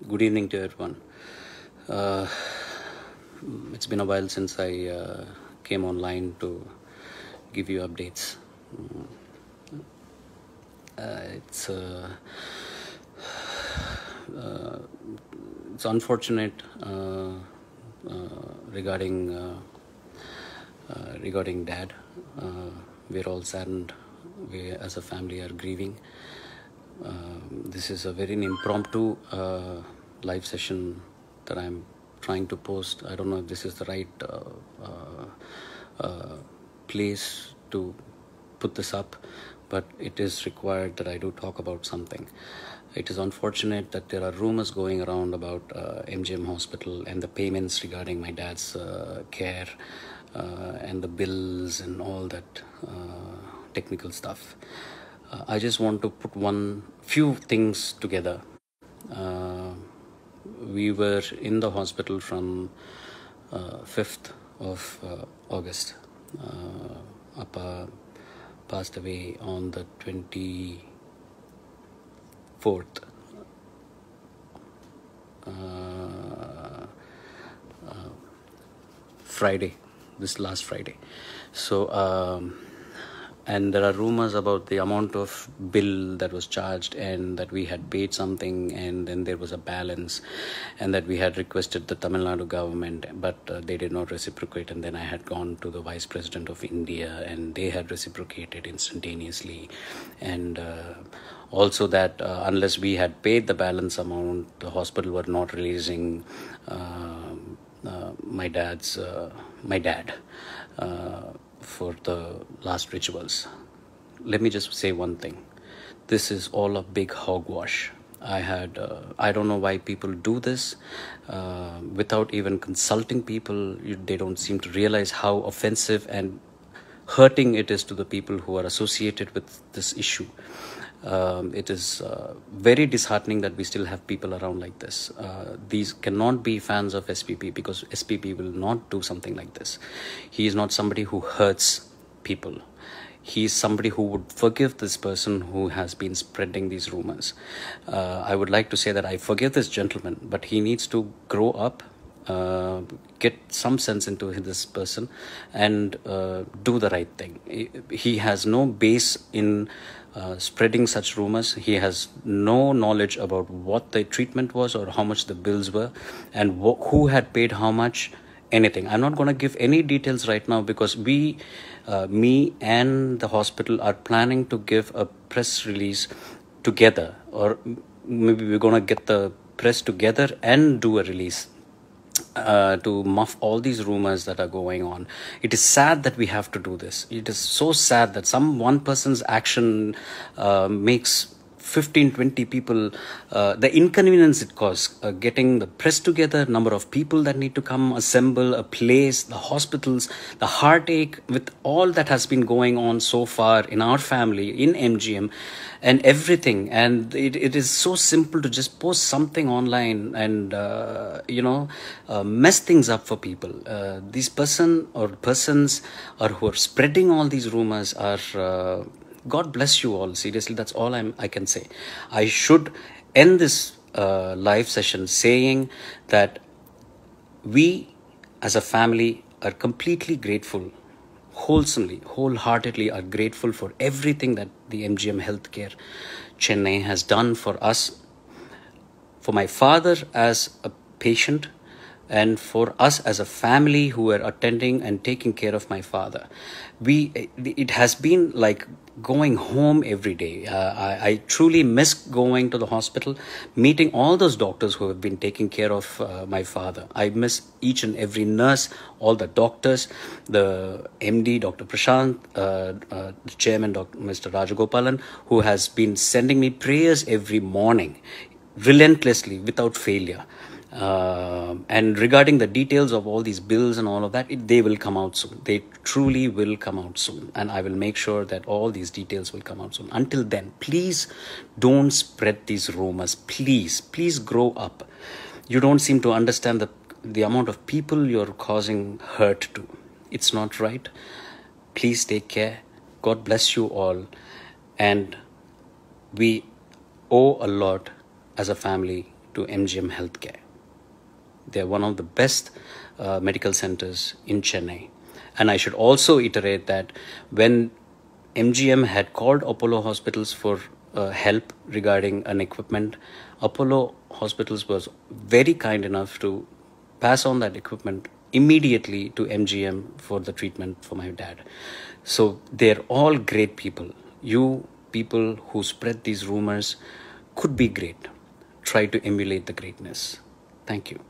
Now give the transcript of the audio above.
Good evening to everyone. Uh, it's been a while since I came online to give you updates. It's uh, it's unfortunate regarding regarding Dad. We're all saddened. We, as a family, are grieving. This is a very impromptu live session that I'm trying to post. I don't know if this is the right place to put this up, but it is required that I do talk about something. It is unfortunate that there are rumors going around about MGM Hospital and the payments regarding my dad's care and the bills and all that technical stuff. I just want to put few things together. We were in the hospital from 5th of August. Appa passed away on the 24th. Friday, this last Friday. So, and there are rumors about the amount of bill that was charged and that we had paid something and then there was a balance and that we had requested the Tamil Nadu government, but they did not reciprocate. And then I had gone to the Vice President of India and they had reciprocated instantaneously. And also that unless we had paid the balance amount, the hospital were not releasing my dad for the last rituals. Let me just say one thing. This is all a big hogwash. I don't know why people do this without even consulting people. They don't seem to realize how offensive and hurting it is to the people who are associated with this issue. It is very disheartening that we still have people around like this. These cannot be fans of SPP because SPP will not do something like this. He is not somebody who hurts people. He is somebody who would forgive this person who has been spreading these rumors. I would like to say that I forgive this gentleman, but he needs to grow up, get some sense into this person and do the right thing. He has no base in spreading such rumors. He has no knowledge about what the treatment was or how much the bills were and who had paid how much, anything. I'm not going to give any details right now because me and the hospital are planning to give a press release together, or maybe we're going to get the press together and do a release to muff all these rumors that are going on. It is sad that we have to do this. It is so sad that one person's action makes 15-20 people, the inconvenience it causes, getting the press together, number of people that need to come, assemble, a place, the hospitals, the heartache with all that has been going on so far in our family, in MGM and everything. And it is so simple to just post something online and, mess things up for people. These persons who are spreading all these rumors are... God bless you all. Seriously, that's all I can say. I should end this live session saying that we as a family are completely grateful, wholeheartedly are grateful for everything that the MGM Healthcare Chennai has done for us, for my father as a patient, and for us as a family who were attending and taking care of my father. It has been like going home every day. I truly miss going to the hospital, meeting all those doctors who have been taking care of my father. I miss each and every nurse, all the doctors, the MD, Dr. Prashant, the chairman, Mr. Rajagopalan, who has been sending me prayers every morning, relentlessly, without failure. And regarding the details of all these bills and all of that, they will come out soon. They truly will come out soon. And I will make sure that all these details will come out soon. Until then, please don't spread these rumors. Please grow up. You don't seem to understand the amount of people you're causing hurt to. It's not right. Please take care. God bless you all. And we owe a lot as a family to MGM Healthcare. They're one of the best medical centers in Chennai. And I should also iterate that when MGM had called Apollo Hospitals for help regarding an equipment, Apollo Hospitals was very kind enough to pass on that equipment immediately to MGM for the treatment for my dad. So they're all great people. You people who spread these rumors could be great. Try to emulate the greatness. Thank you.